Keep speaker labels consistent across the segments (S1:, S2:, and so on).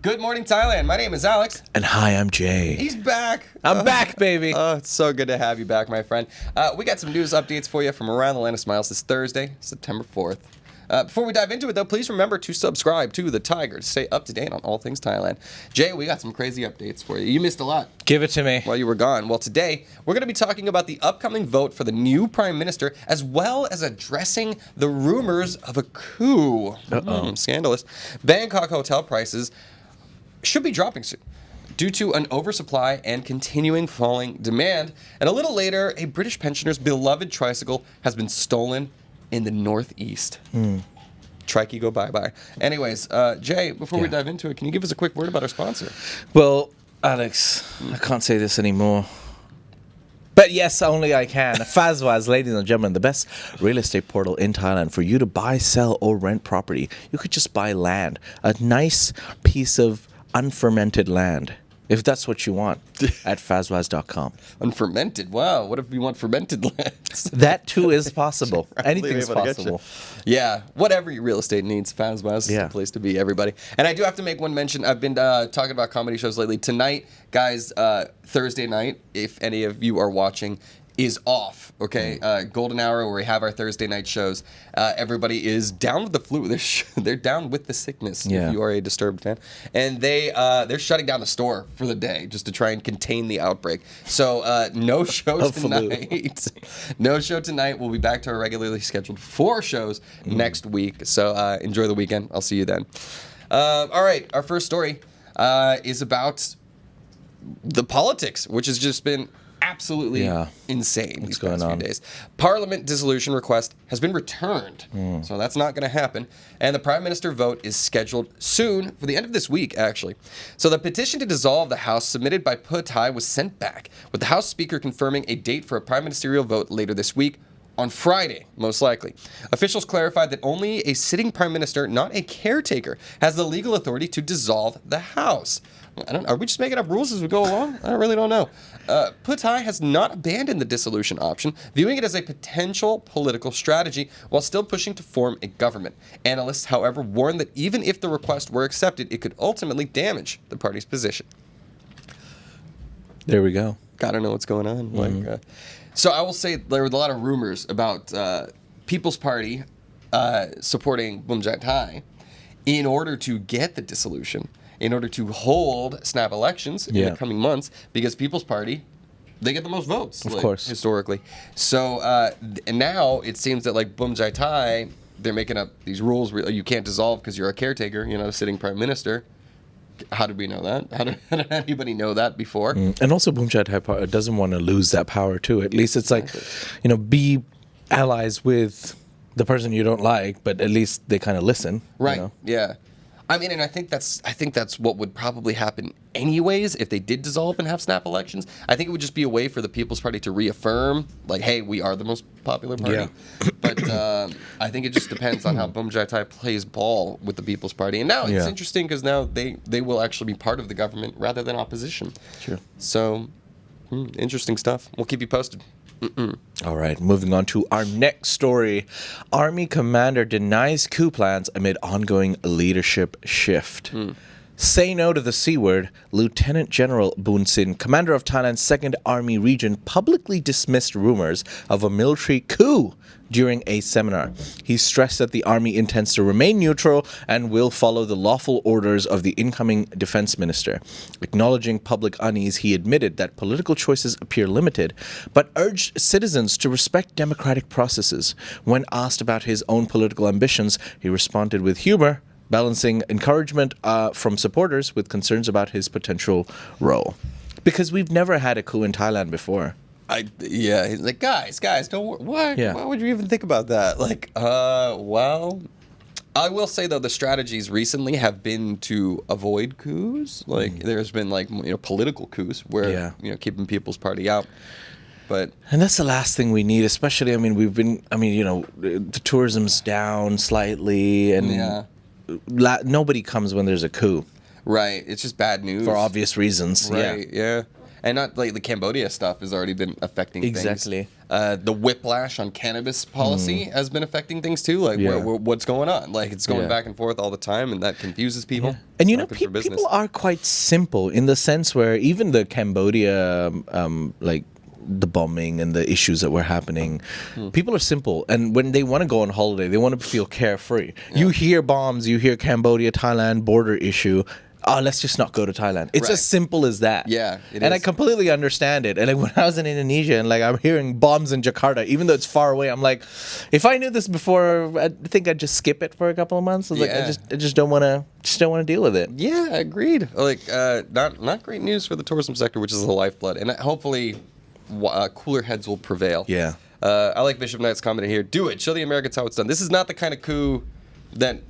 S1: Good morning, Thailand. My name is Alex.
S2: And hi, I'm Jay.
S1: He's back.
S2: I'm back, baby.
S1: It's so good to have you back, my friend. We got some news updates for you from around the land of smiles this Thursday, September 4th. Before we dive into it, though, please remember to subscribe to the Thaiger to stay up to date on all things Thailand. Jay, we got some crazy updates for you. You missed a lot.
S2: Give it to me.
S1: While you were gone. Well, today, we're going to be talking about the upcoming vote for the new prime minister, as well as addressing the rumors of a coup. Scandalous. Bangkok hotel prices should be dropping soon due to an oversupply and continuing falling demand. And a little later, a British pensioner's beloved tricycle has been stolen in the Northeast. Trikey, go bye-bye. Anyways, Jay, before we dive into it, can you give us a quick word about our sponsor?
S2: Well, Alex, I can't say this anymore. But yes, only I can. Fazwaz, ladies and gentlemen, the best real estate portal in Thailand for you to buy, sell, or rent property. You could just buy land, a nice piece of unfermented land, if that's what you want, at fazwaz.com.
S1: Unfermented? Wow, what if we want fermented lands?
S2: That too is possible. Anything's possible.
S1: Yeah, whatever your real estate needs, Fazwaz is the place to be, everybody. And I do have to make one mention. I've been talking about comedy shows lately. Tonight, guys, Thursday night, if any of you are watching, is off, okay? Golden Hour, where we have our Thursday night shows. Everybody is down with the flu. They're down with the sickness, if you are a Disturbed fan. And they're shutting down the store for the day just to try and contain the outbreak. So no show tonight. No show tonight. We'll be back to our regularly scheduled 4 shows next week. So enjoy the weekend. I'll see you then. All right, our first story is about the politics, which has just been absolutely insane these past few days. Parliament dissolution request has been returned, so that's not going to happen. And the Prime Minister vote is scheduled soon, for the end of this week, actually. So the petition to dissolve the House submitted by Pattaya was sent back, with the House Speaker confirming a date for a Prime Ministerial vote later this week, on Friday, most likely. Officials clarified that only a sitting Prime Minister, not a caretaker, has the legal authority to dissolve the House. Are we just making up rules as we go along? I really don't know. Pattaya has not abandoned the dissolution option, viewing it as a potential political strategy while still pushing to form a government. Analysts, however, warn that even if the request were accepted, it could ultimately damage the party's position.
S2: There we go.
S1: Gotta know what's going on. So I will say there were a lot of rumors about People's Party supporting Bumjai Thai in order to get the dissolution, in order to hold snap elections in the coming months, because People's Party, they get the most votes,
S2: of course,
S1: historically. So and now it seems that like Bumjai Thai, they're making up these rules where you can't dissolve because you're a caretaker, you're not a sitting prime minister. How did we know that? How did anybody know that before?
S2: And also, Bumjai Thai doesn't want to lose that power too. At least it's like, be allies with the person you don't like, but at least they kind of listen.
S1: Right. Yeah. I mean, and I think that's what would probably happen anyways if they did dissolve and have snap elections. I think it would just be a way for the People's Party to reaffirm, like, hey, we are the most popular party. Yeah. But I think it just depends on how Bumjai Thai plays ball with the People's Party. And now it's interesting because now they will actually be part of the government rather than opposition. Sure. So, interesting stuff. We'll keep you posted.
S2: All right, moving on to our next story. Army commander denies coup plans amid ongoing leadership shift. Say no to the C word. Lieutenant General Boon Sin, commander of Thailand's 2nd Army Region, publicly dismissed rumors of a military coup during a seminar. He stressed that the army intends to remain neutral and will follow the lawful orders of the incoming defense minister. Acknowledging public unease, he admitted that political choices appear limited, but urged citizens to respect democratic processes. When asked about his own political ambitions, he responded with humor, balancing encouragement from supporters with concerns about his potential role. Because we've never had a coup in Thailand before.
S1: He's like, guys, don't worry. What? Yeah. Why would you even think about that? Like, well, I will say though the strategies recently have been to avoid coups. Like, there's been like political coups where keeping People's Party out.
S2: And that's the last thing we need, especially. The tourism's down slightly, and nobody comes when there's a coup.
S1: Right. It's just bad news
S2: for obvious reasons.
S1: Right. Yeah. And not like the Cambodia stuff has already been affecting things. The whiplash on cannabis policy has been affecting things too. Like, what's going on? Like, it's going back and forth all the time, and that confuses people.
S2: Yeah. And people are quite simple in the sense where even the Cambodia, like the bombing and the issues that were happening, people are simple. And when they want to go on holiday, they want to feel carefree. Yeah. You hear bombs, you hear Cambodia, Thailand border issue. Oh, let's just not go to Thailand. It's as simple as that.
S1: Yeah, it
S2: and
S1: is.
S2: I completely understand it. And like when I was in Indonesia and like I'm hearing bombs in Jakarta, even though it's far away, I'm like, if I knew this before, I think I'd just skip it for a couple of months. Like I just don't want to deal with it.
S1: Yeah, agreed. Like not great news for the tourism sector, which is the lifeblood, and hopefully cooler heads will prevail.
S2: Yeah.
S1: I like Bishop Knight's comment here. Do it. Show the Americans how it's done. This is not the kind of coup that,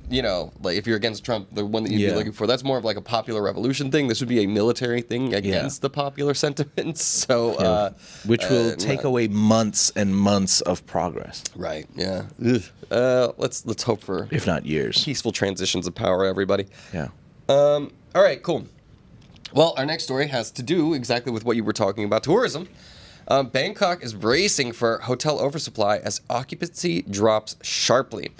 S1: like if you're against Trump, the one that you'd be looking for. That's more of like a popular revolution thing. This would be a military thing against the popular sentiments. So,
S2: which will take away months and months of progress.
S1: Right. Yeah. Let's hope for,
S2: if not years,
S1: peaceful transitions of power. Everybody.
S2: Yeah.
S1: All right. Cool. Well, our next story has to do exactly with what you were talking about, tourism. Bangkok is bracing for hotel oversupply as occupancy drops sharply.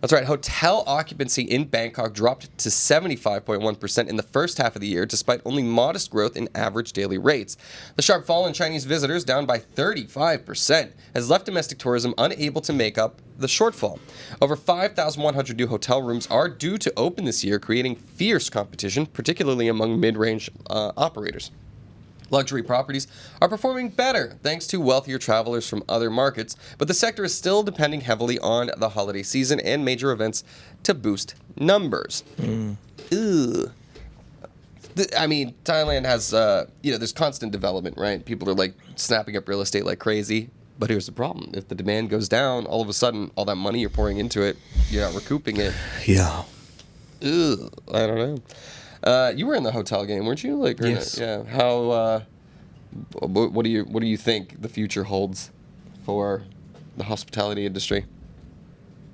S1: That's right. Hotel occupancy in Bangkok dropped to 75.1% in the first half of the year, despite only modest growth in average daily rates. The sharp fall in Chinese visitors, down by 35%, has left domestic tourism unable to make up the shortfall. Over 5,100 new hotel rooms are due to open this year, creating fierce competition, particularly among mid-range operators. Luxury properties are performing better thanks to wealthier travelers from other markets, but the sector is still depending heavily on the holiday season and major events to boost numbers. I mean, Thailand has, there's constant development, right? People are like snapping up real estate like crazy. But here's the problem. If the demand goes down, all of a sudden, all that money you're pouring into it, you're not recouping it.
S2: Yeah.
S1: I don't know. You were in the hotel game, weren't you? Like,
S2: yes.
S1: Yeah. How? What do you think the future holds for the hospitality industry?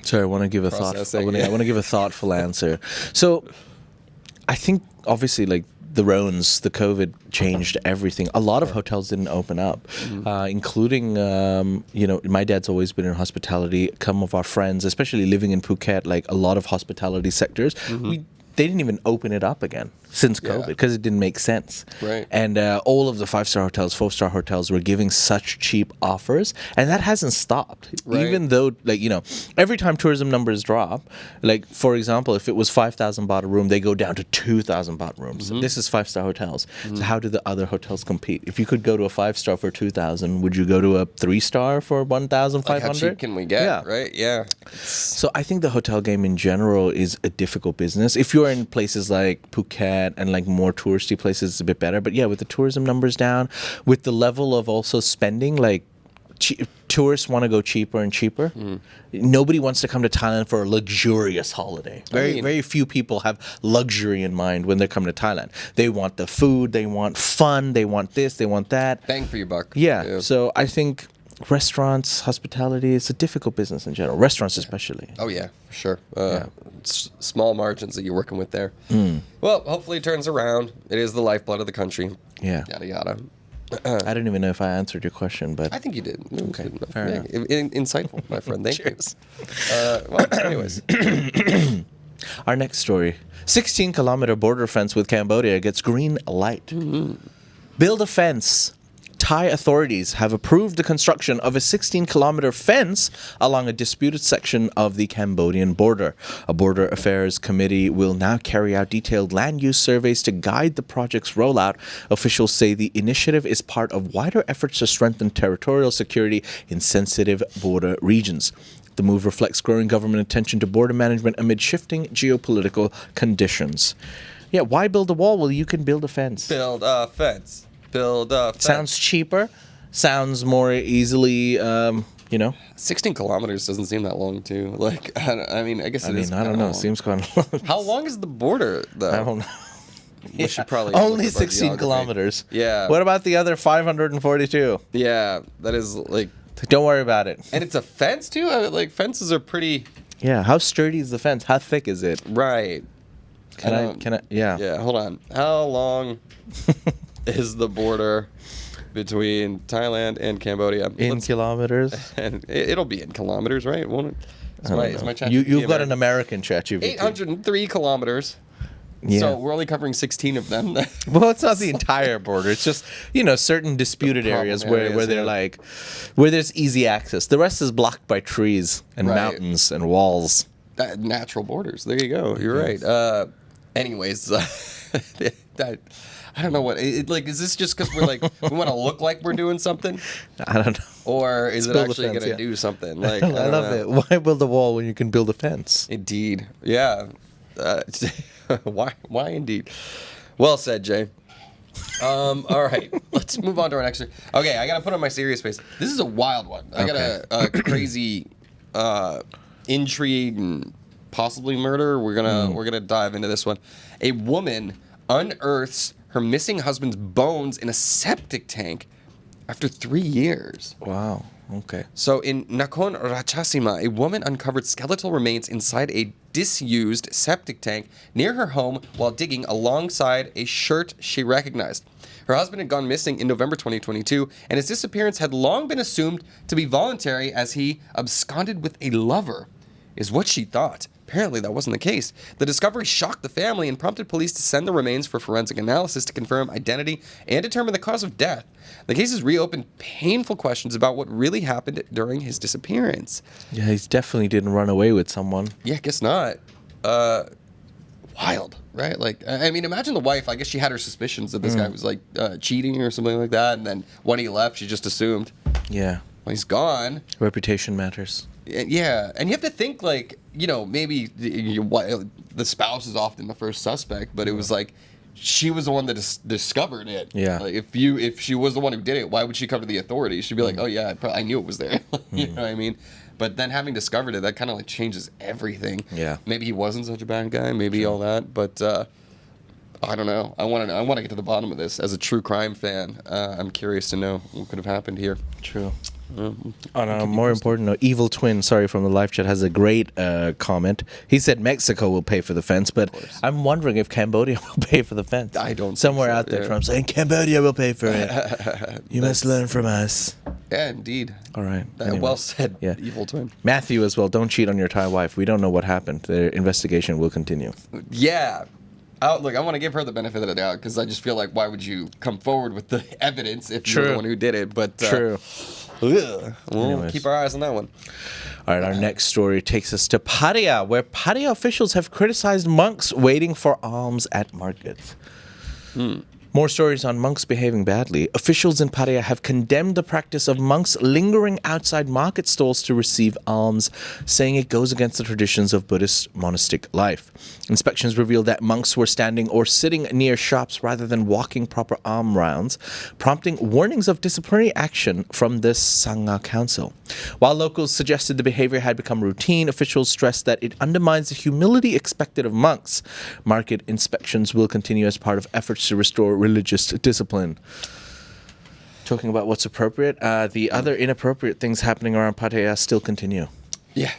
S2: Sorry, I want to give a thought. I want to give a thoughtful answer. So, I think obviously, like the COVID changed everything. A lot of hotels didn't open up, including my dad's always been in hospitality. Some of our friends, especially living in Phuket, like a lot of hospitality sectors, they didn't even open it up again since COVID because it didn't make sense.
S1: Right.
S2: And all of the 5-star hotels, 4-star hotels were giving such cheap offers, and that hasn't stopped.
S1: Right.
S2: Even though, every time tourism numbers drop, like, for example, if it was 5,000 baht a room, they go down to 2,000 baht rooms. This is 5-star hotels. So how do the other hotels compete? If you could go to a 5-star for 2,000, would you go to a 3-star for 1,500?
S1: Like how cheap can we get, right? Yeah.
S2: So I think the hotel game in general is a difficult business. If you're in places like Phuket and like more touristy places, it's a bit better. But yeah, with the tourism numbers down, with the level of also spending, like tourists want to go cheaper and cheaper. Nobody wants to come to Thailand for a luxurious holiday. Very few people have luxury in mind when they're coming to Thailand. They want the food, they want fun, they want this, they want that.
S1: Bang for your buck.
S2: Yeah. So I think restaurants, hospitality, it's a difficult business in general. Restaurants especially.
S1: Oh yeah, for sure. Small margins that you're working with there. Well, hopefully it turns around. It is the lifeblood of the country.
S2: Yeah.
S1: Yada yada.
S2: I don't even know if I answered your question, but
S1: I think you did.
S2: Okay, fair enough.
S1: Insightful, my friend. Thank you. Well, anyways.
S2: Our next story. 16-kilometer border fence with Cambodia gets green light. Build a fence. Thai authorities have approved the construction of a 16-kilometer fence along a disputed section of the Cambodian border. A border affairs committee will now carry out detailed land use surveys to guide the project's rollout. Officials say the initiative is part of wider efforts to strengthen territorial security in sensitive border regions. The move reflects growing government attention to border management amid shifting geopolitical conditions. Yeah, why build a wall? Well, you can build a fence.
S1: Build a fence.
S2: Sounds cheaper. Sounds more easily,
S1: 16 kilometers doesn't seem that long, too. Like, I guess it is.
S2: I don't know. It seems kind of long.
S1: How long is the border, though?
S2: I don't know.
S1: We should probably
S2: only 16 kilometers.
S1: Yeah.
S2: What about the other 542?
S1: Yeah, that is like.
S2: Don't worry about it.
S1: And it's a fence, too? Fences are pretty.
S2: Yeah. How sturdy is the fence? How thick is it?
S1: Right.
S2: Can I? Yeah.
S1: Yeah, hold on. How long is the border between Thailand and Cambodia.
S2: In kilometers?
S1: And it'll be in kilometers, right? Won't it? Is my chat
S2: You've got an American ChatGPT.
S1: 803 kilometers.
S2: Yeah.
S1: So we're only covering 16 of them.
S2: Well, it's not the entire border. It's just, certain disputed areas where they're like, where there's easy access. The rest is blocked by trees and mountains and walls.
S1: Natural borders. There you go. You're right. Anyways, I don't know what. Is this just because we're like, we want to look like we're doing something?
S2: I don't know.
S1: Or is it actually going to do something? Like,
S2: I love it. Why build a wall when you can build a fence?
S1: Indeed. Yeah. Why indeed? Well said, Jay. All right, let's move on to our next. Okay, I gotta put on my serious face. This is a wild one. I got a crazy intrigue and possibly murder. We're gonna dive into this one. A woman unearths her missing husband's bones in a septic tank after 3 years.
S2: Wow. Okay.
S1: So in Nakhon Ratchasima, a woman uncovered skeletal remains inside a disused septic tank near her home while digging alongside a shirt she recognized. Her husband had gone missing in November 2022, and his disappearance had long been assumed to be voluntary as he absconded with a lover, is what she thought. Apparently, that wasn't the case. The discovery shocked the family and prompted police to send the remains for forensic analysis to confirm identity and determine the cause of death. The case has reopened painful questions about what really happened during his disappearance.
S2: Yeah, he definitely didn't run away with someone.
S1: Yeah, I guess not. Wild, right? Like, I mean, imagine the wife. I guess she had her suspicions that this guy was like cheating or something like that, and then when he left, she just assumed.
S2: Yeah.
S1: Well, he's gone.
S2: Reputation matters.
S1: Yeah, and you have to think like, maybe the spouse is often the first suspect, but it was like she was the one that discovered it.
S2: Yeah.
S1: Like if she was the one who did it, why would she come to the authorities? She'd be like, oh yeah, I knew it was there. You know what I mean? But then having discovered it, that kind of like changes everything.
S2: Yeah.
S1: Maybe he wasn't such a bad guy. Maybe all that, but. I don't know. I want to get to the bottom of this. As a true crime fan, I'm curious to know what could have happened here.
S2: True. On a more important note, Evil Twin, from the live chat, has a great comment. He said Mexico will pay for the fence, but I'm wondering if Cambodia will pay for the fence.
S1: I don't.
S2: Somewhere out there, Trump saying Cambodia will pay for it. You must learn from us.
S1: Yeah, indeed.
S2: All right.
S1: Well said.
S2: Yeah.
S1: Evil Twin.
S2: Matthew as well. Don't cheat on your Thai wife. We don't know what happened. The investigation will continue.
S1: Yeah. Look, I want to give her the benefit of the doubt because I just feel like why would you come forward with the evidence if you're the one who did it? But
S2: True.
S1: We'll keep our eyes on that one.
S2: All right, our next story takes us to Pattaya, where Pattaya officials have criticized monks waiting for alms at markets. More stories on monks behaving badly. Officials in Pattaya have condemned the practice of monks lingering outside market stalls to receive alms, saying it goes against the traditions of Buddhist monastic life. Inspections revealed that monks were standing or sitting near shops rather than walking proper alms rounds, prompting warnings of disciplinary action from the Sangha Council. While locals suggested the behavior had become routine, officials stressed that it undermines the humility expected of monks. Market inspections will continue as part of efforts to restore religious discipline. Talking about what's appropriate, the other inappropriate things happening around Pattaya still continue.
S1: Yeah.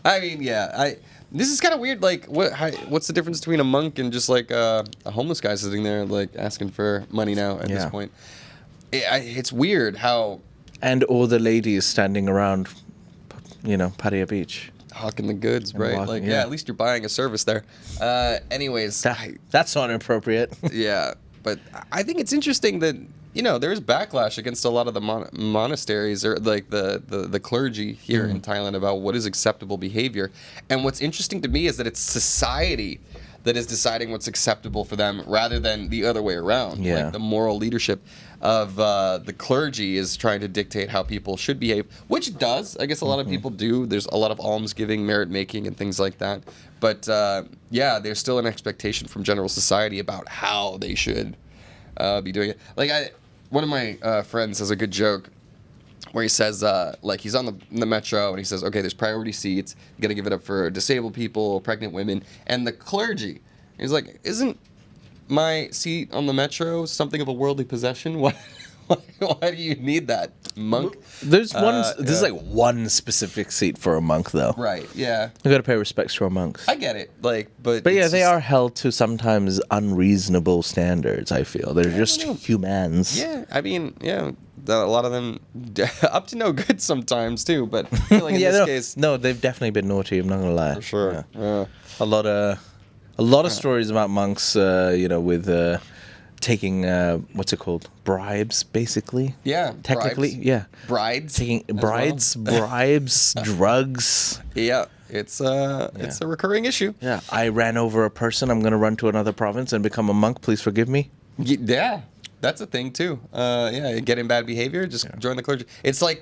S1: I mean, yeah. This is kind of weird. Like, what's the difference between a monk and just like a homeless guy sitting there, like asking for money now at this point? It's weird how.
S2: And all the ladies standing around, Pattaya Beach.
S1: Hawking the goods,
S2: And
S1: right?
S2: walking,
S1: At least you're buying a service there. Anyways.
S2: That's not inappropriate.
S1: Yeah, but I think it's interesting that, there's backlash against a lot of the monasteries or like the clergy here in Thailand about what is acceptable behavior. And what's interesting to me is that it's society that is deciding what's acceptable for them rather than the other way around.
S2: Yeah.
S1: Like the moral leadership of the clergy is trying to dictate how people should behave, which it does. I guess a lot of people do. There's a lot of almsgiving, merit making, and things like that. But there's still an expectation from general society about how they should be doing it. Like one of my friends has a good joke where he says, he's on the metro and he says, okay, there's priority seats. You got to give it up for disabled people, pregnant women, and the clergy. He's like, isn't my seat on the metro something of a worldly possession? Why do you need that, monk?
S2: There's like one specific seat for a monk, though.
S1: Right. Yeah.
S2: You got to pay respects to our monks.
S1: I get it. Like, but
S2: yeah, they are held to sometimes unreasonable standards. I feel they're just humans.
S1: Yeah. I mean, yeah. A lot of them up to no good sometimes too. But I feel like in this case,
S2: no, they've definitely been naughty. I'm not gonna lie.
S1: For sure.
S2: Yeah. A lot of stories about monks. With. Taking what's it called? Bribes, basically.
S1: Yeah,
S2: technically,
S1: bribes.
S2: yeah.
S1: Brides.
S2: Taking bribes, drugs.
S1: Yeah, it's a recurring issue.
S2: Yeah, I ran over a person. I'm gonna run to another province and become a monk. Please forgive me.
S1: Yeah, that's a thing too. Yeah, get in bad behavior, just join the clergy. It's like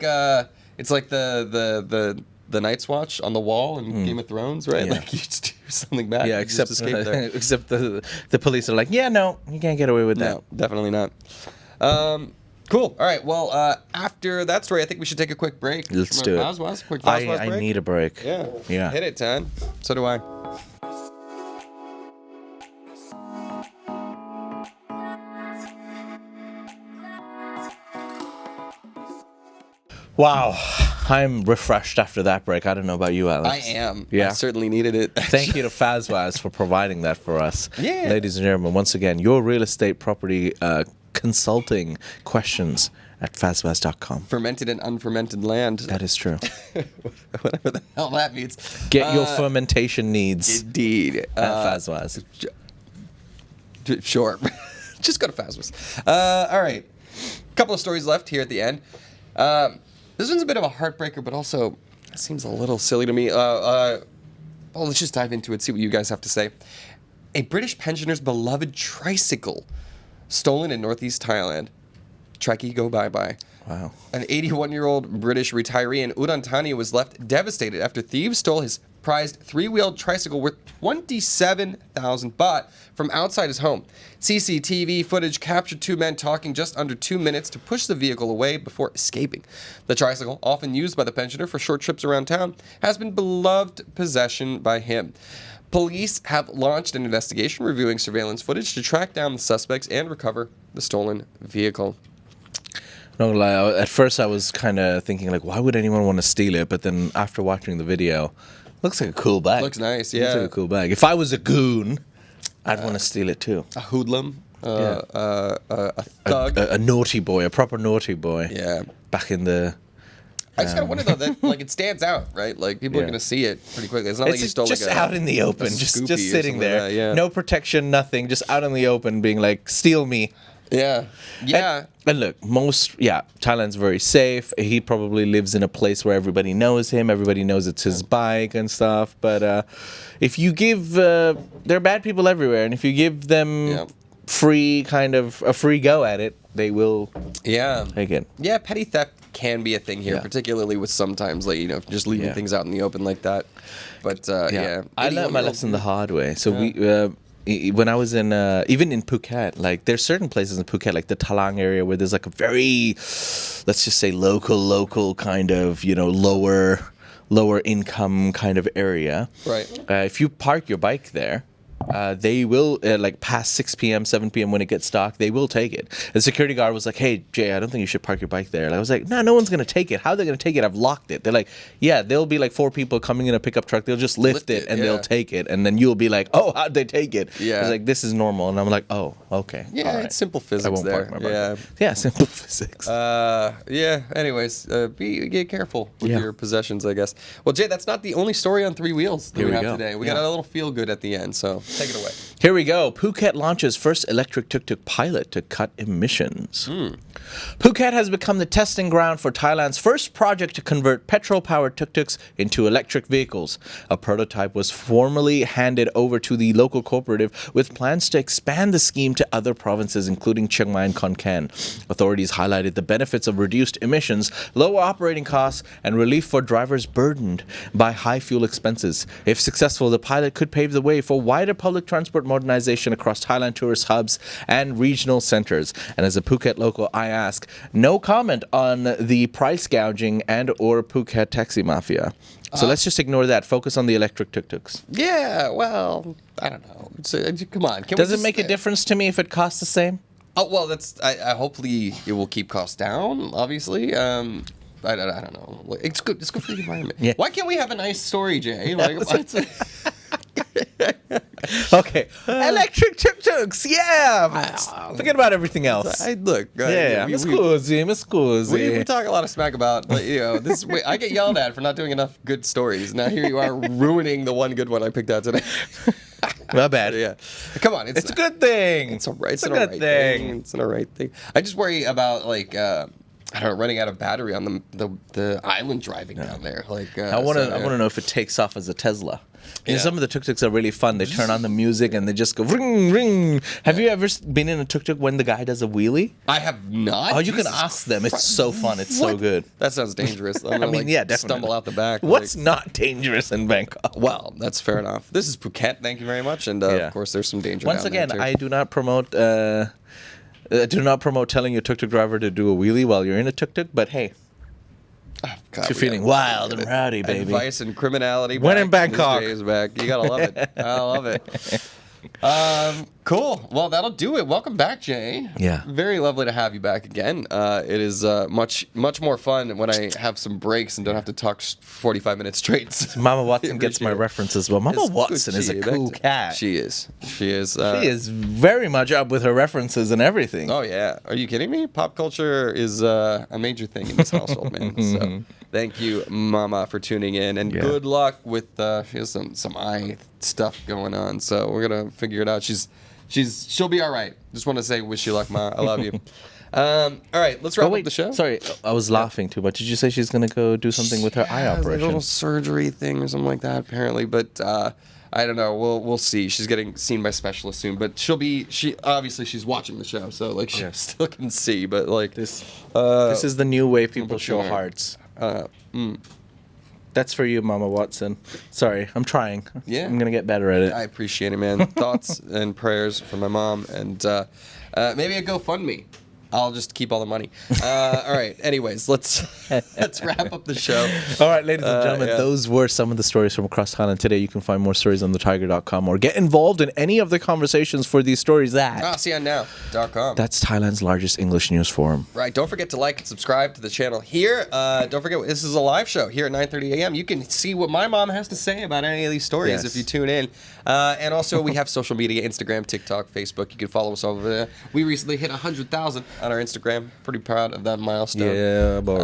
S1: the Night's Watch on the wall in Game of Thrones, right?
S2: Yeah.
S1: Like you just do something bad.
S2: Yeah,
S1: except
S2: the police are like, yeah, no, you can't get away with that.
S1: No, definitely not. Cool. All right. Well, after that story, I think we should take a quick break.
S2: Let's do it.
S1: Quick break.
S2: I need a break.
S1: Yeah. Hit it, Tan. So do I.
S2: Wow. I'm refreshed after that break. I don't know about you, Alex.
S1: I am.
S2: Yeah.
S1: I certainly needed it.
S2: Thank you to Fazwaz for providing that for us.
S1: Yeah.
S2: Ladies and gentlemen, once again, your real estate property consulting questions at fazwaz.com.
S1: Fermented and unfermented land.
S2: That is true.
S1: Whatever the hell that means.
S2: Get your fermentation needs.
S1: Indeed.
S2: At Fazwaz.
S1: Sure. Just go to Fazwaz. All right. Couple of stories left here at the end. This one's a bit of a heartbreaker, but also seems a little silly to me. Well, let's just dive into it, see what you guys have to say. A British pensioner's beloved tricycle stolen in northeast Thailand. Trekkie, go bye-bye.
S2: Wow.
S1: An 81-year-old British retiree in Udon Thani was left devastated after thieves stole his prized three-wheeled tricycle worth 27,000 baht from outside his home. CCTV footage captured two men talking just under 2 minutes to push the vehicle away before escaping. The tricycle, often used by the pensioner for short trips around town, has been beloved possession by him. Police have launched an investigation reviewing surveillance footage to track down the suspects and recover the stolen vehicle.
S2: Not gonna lie, at first I was kind of thinking, like, why would anyone want to steal it? But then after watching the video, looks like a cool bag.
S1: Looks nice, yeah.
S2: Looks like a cool bag. If I was a goon, I'd want to steal it too.
S1: A hoodlum, a thug.
S2: A naughty boy, a proper naughty boy.
S1: Yeah.
S2: Back in the...
S1: I just gotta wonder though that like it stands out, right? Like people are gonna see it pretty quickly. It's not like you stole
S2: just
S1: like
S2: out in the open, just sitting there,
S1: like that, yeah.
S2: No protection, nothing, just out in the open, being like, steal me.
S1: Yeah, yeah.
S2: And look, Thailand's very safe. He probably lives in a place where everybody knows him. Everybody knows it's his bike and stuff. But if you give, there are bad people everywhere, and if you give them free a free go at it, they will. Take it.
S1: Yeah, petty theft can be a thing here, particularly with sometimes like just leaving things out in the open like that. But
S2: I learned my lesson the hard way. So we. When I was in, even in Phuket, like there's certain places in Phuket, like the Talang area, where there's like a very, let's just say local kind of, lower income kind of area.
S1: Right.
S2: If you park your bike there, they will, like past 6 p.m., 7 p.m. when it gets dark, they will take it. The security guard was like, hey, Jay, I don't think you should park your bike there. And I was like, no one's going to take it. How are they going to take it? I've locked it. They're like, yeah, there'll be like 4 people coming in a pickup truck. They'll just lift it and they'll take it. And then you'll be like, oh, how'd they take it?
S1: Yeah.
S2: I was like, this is normal. And I'm like, oh, okay.
S1: Yeah, it's simple physics.
S2: I won't
S1: there.
S2: Park my bike. Yeah, simple physics.
S1: Anyways, get careful with your possessions, I guess. Well, Jay, that's not the only story on three wheels that we have today. We got a little feel good at the end, so take it away.
S2: Here we go. Phuket launches first electric tuk-tuk pilot to cut emissions. Phuket has become the testing ground for Thailand's first project to convert petrol-powered tuk-tuks into electric vehicles. A prototype was formally handed over to the local cooperative with plans to expand the scheme to other provinces, including Chiang Mai and Khon Kaen. Authorities highlighted the benefits of reduced emissions, lower operating costs, and relief for drivers burdened by high fuel expenses. If successful, the pilot could pave the way for wider public transport modernization across Thailand tourist hubs and regional centers. And as a Phuket local, I ask, no comment on the price gouging and or Phuket taxi mafia. So let's just ignore that. Focus on the electric tuk-tuks.
S1: Yeah, well, I don't know. Come on.
S2: Does it make a difference to me if it costs the same?
S1: Oh well, I hopefully it will keep costs down. Obviously, I don't know. It's good. It's good for the environment.
S2: Yeah.
S1: Why can't we have a nice story, Jay? Like,
S2: Okay, electric tuk-tuks, yeah. Forget about everything else.
S1: Look.
S2: Me scusi.
S1: We talk a lot of smack about, like, this. I get yelled at for not doing enough good stories. Now here you are ruining the one good one I picked out today.
S2: Not bad.
S1: Yeah, come on.
S2: It's a good thing.
S1: It's a good thing. It's an alright thing. I just worry about like. I don't know, running out of battery on the island driving down there. Like
S2: I want to know if it takes off as a Tesla. Some of the tuk-tuks are really fun. They turn on the music and they just go ring ring. Have you ever been in a tuk-tuk when the guy does a wheelie?
S1: I have not.
S2: Oh, you can ask them. It's so fun. It's so good.
S1: That sounds dangerous. I'm gonna,
S2: definitely.
S1: Stumble out the back.
S2: What's not dangerous in Bangkok?
S1: Well, that's fair enough. This is Phuket. Thank you very much. And of course, there's some danger.
S2: Once again, I do not promote. Telling your tuk-tuk driver to do a wheelie while you're in a tuk-tuk, but hey, if you're feeling wild and rowdy, baby.
S1: Advice and criminality.
S2: When in Bangkok.
S1: Is back. You gotta love it. I love it. Cool. Well, that'll do it. Welcome back, Jay.
S2: Yeah.
S1: Very lovely to have you back again. It is much more fun when I have some breaks and don't have to talk 45 minutes straight.
S2: Mama Watson gets my references well. Mama Watson is a cool cat.
S1: She is. She is
S2: very much up with her references and everything.
S1: Oh, yeah. Are you kidding me? Pop culture is a major thing in this household, man. So thank you, Mama, for tuning in. And good luck with she has some eye stuff going on. So we're going to figure it out. She'll be all right. Just want to say wish you luck, Ma. I love you. All right, let's wrap up the show.
S2: Sorry, I was laughing too much. Did you say she's going to go do something with her eye operation?
S1: Like a little surgery thing or something like that, apparently. But I don't know. We'll see. She's getting seen by specialists soon. But obviously she's watching the show, so like she still can see. But like
S2: this is the new way people show hearts. That's for you, Mama Watson. Sorry, I'm trying.
S1: Yeah.
S2: I'm going to get better at it.
S1: I appreciate it, man. Thoughts and prayers for my mom. And maybe a GoFundMe. I'll just keep all the money. All right. Anyways, let's wrap up the show.
S2: All right, ladies and gentlemen, those were some of the stories from across Thailand today. You can find more stories on thetiger.com or get involved in any of the conversations for these stories at
S1: ASEANnow.com.
S2: That's Thailand's largest English news forum.
S1: Right. Don't forget to like and subscribe to the channel here. Don't forget, this is a live show here at 9:30 a.m. You can see what my mom has to say about any of these stories if you tune in. And also, we have social media, Instagram, TikTok, Facebook. You can follow us over there. We recently hit 100,000 on our Instagram. Pretty proud of that milestone.
S2: Yeah, boy.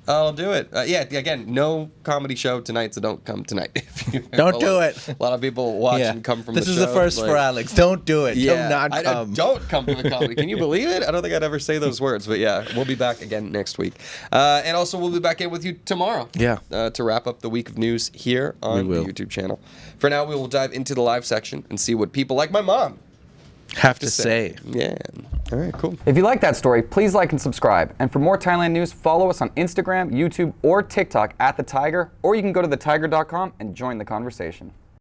S1: I'll do it. Again, no comedy show tonight, so don't come tonight.
S2: Don't do it.
S1: A lot of people watch and come from the show.
S2: This is the first for Alex. Don't do it.
S1: Yeah,
S2: do not come.
S1: Don't come to the comedy. Can you believe it? I don't think I'd ever say those words, but yeah, we'll be back again next week. And also, we'll be back in with you tomorrow.
S2: Yeah.
S1: To wrap up the week of news here on the YouTube channel. For now, we will dive into the live section and see what people like my mom
S2: have to say.
S1: Yeah. All right, cool.
S3: If you like that story, please like and subscribe. And for more Thailand news, follow us on Instagram, YouTube, or TikTok at The Thaiger, or you can go to thetiger.com and join the conversation.